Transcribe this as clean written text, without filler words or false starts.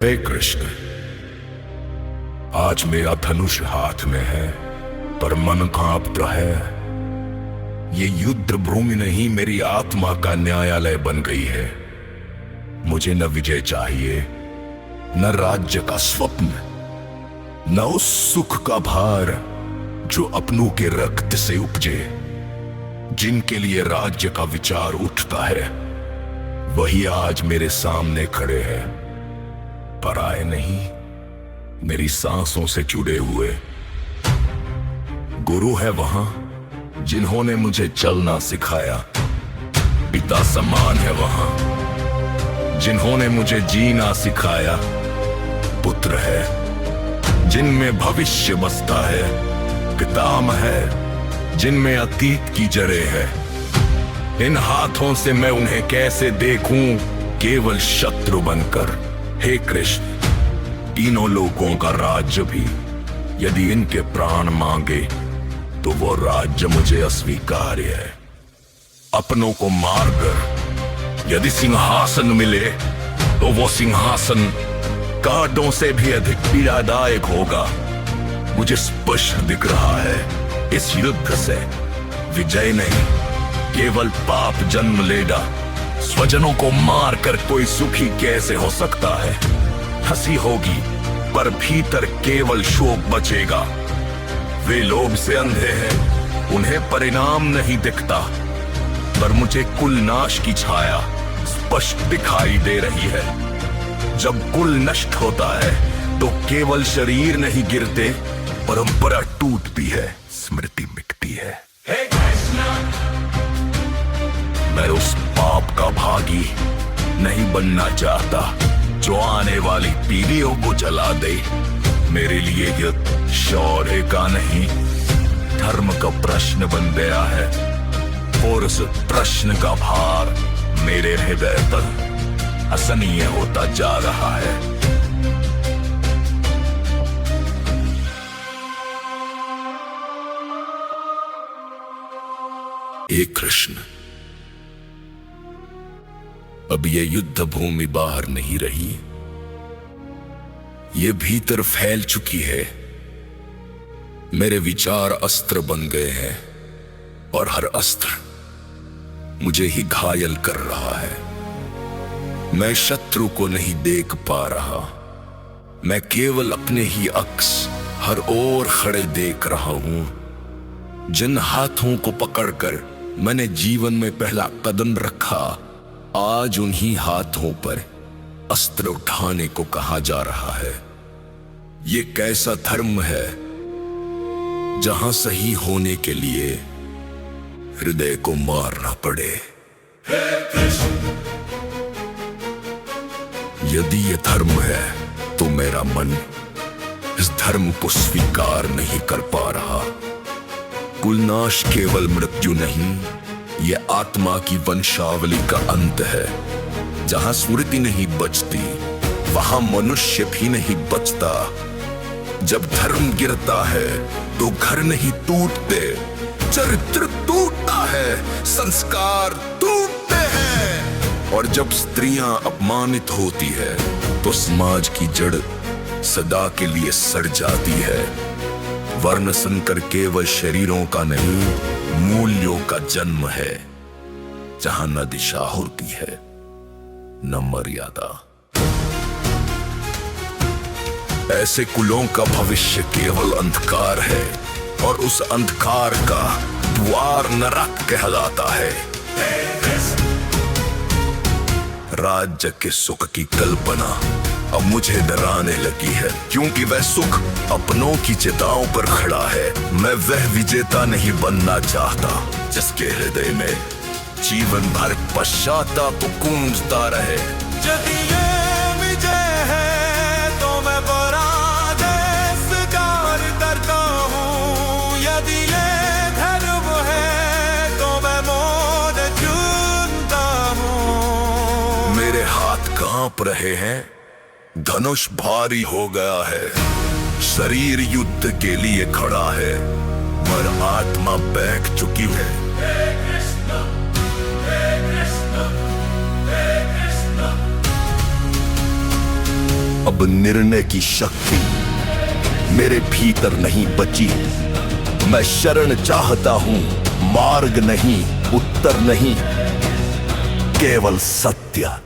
हे कृष्ण, आज मेरा धनुष हाथ में है पर मन कांपता है। ये युद्ध भूमि नहीं, मेरी आत्मा का न्यायालय बन गई है। मुझे न विजय चाहिए, न राज्य का स्वप्न, न उस सुख का भार जो अपनों के रक्त से उपजे। जिनके लिए राज्य का विचार उठता है वही आज मेरे सामने खड़े हैं, पराए नहीं, मेरी सांसों से जुड़े हुए। गुरु है वहां जिन्होंने मुझे चलना सिखाया, पिता समान है वहां जिन्होंने मुझे जीना सिखाया। पुत्र है जिनमें भविष्य बसता है, पितामह है जिनमें अतीत की जड़ें है। इन हाथों से मैं उन्हें कैसे देखूं, केवल शत्रु बनकर। हे कृष्ण, तीनों लोगों का राज्य भी यदि इनके प्राण मांगे तो वो राज्य मुझे अस्वीकार्य है। अपनों को मारकर यदि सिंहासन मिले तो वो सिंहासन कांटों से भी अधिक पीड़ादायक होगा। मुझे स्पष्ट दिख रहा है इस युद्ध से विजय नहीं, केवल पाप जन्म लेगा। स्वजनों को मारकर कोई सुखी कैसे हो सकता है? हंसी होगी पर भीतर केवल शोक बचेगा। वे लोभ से अंधे हैं, उन्हें परिणाम नहीं दिखता, पर मुझे कुल नाश की छाया स्पष्ट दिखाई दे रही है। जब कुल नष्ट होता है तो केवल शरीर नहीं गिरते, परंपरा टूटती है, स्मृति मिटती है। हे कृष्ण, मैं उस पाप का भागी नहीं बनना चाहता जो आने वाली पीढ़ियों को जला दे। मेरे लिए युद्ध शौर्य का नहीं, धर्म का प्रश्न बन गया है, और उस प्रश्न का भार मेरे हृदय पर असहनीय होता जा रहा है। हे कृष्ण, अब ये युद्ध भूमि बाहर नहीं रही, ये भीतर फैल चुकी है। मेरे विचार अस्त्र बन गए हैं और हर अस्त्र मुझे ही घायल कर रहा है। मैं शत्रु को नहीं देख पा रहा, मैं केवल अपने ही अक्स हर ओर खड़े देख रहा हूं। जिन हाथों को पकड़कर मैंने जीवन में पहला कदम रखा, आज उन्हीं हाथों पर अस्त्र उठाने को कहा जा रहा है। ये कैसा धर्म है जहां सही होने के लिए हृदय को मारना पड़े? यदि ये धर्म है तो मेरा मन इस धर्म को स्वीकार नहीं कर पा रहा। कुलनाश केवल मृत्यु नहीं, ये आत्मा की वंशावली का अंत है। जहां स्मृति नहीं बचती वहां मनुष्य भी नहीं बचता। जब धर्म गिरता है तो घर नहीं टूटते, चरित्र टूटता है, संस्कार टूटते हैं। और जब स्त्रियां अपमानित होती है तो समाज की जड़ सदा के लिए सड़ जाती है। वर्ण संकर केवल शरीरों का नहीं, मूल्यों का जन्म है, जहां न दिशा होती है न मर्यादा। ऐसे कुलों का भविष्य केवल अंधकार है और उस अंधकार का द्वार नरक कहलाता है। राज्य के सुख की कल्पना अब मुझे डराने लगी है, क्योंकि वह सुख अपनों की चिताओं पर खड़ा है। मैं वह विजेता नहीं बनना चाहता जिसके हृदय में जीवन भर पश्चाताप गूंजता रहे। यदि ये विजय है तो मैं पराजय स्वीकार करता हूँ। यदि ये धर्म है तो मैं मौत चुनता हूँ। मेरे हाथ कांप रहे हैं, धनुष भारी हो गया है, शरीर युद्ध के लिए खड़ा है, पर आत्मा बैठ चुकी है। अब निर्णय की शक्ति मेरे भीतर नहीं बची। मैं शरण चाहता हूं, मार्ग नहीं, उत्तर नहीं, केवल सत्य।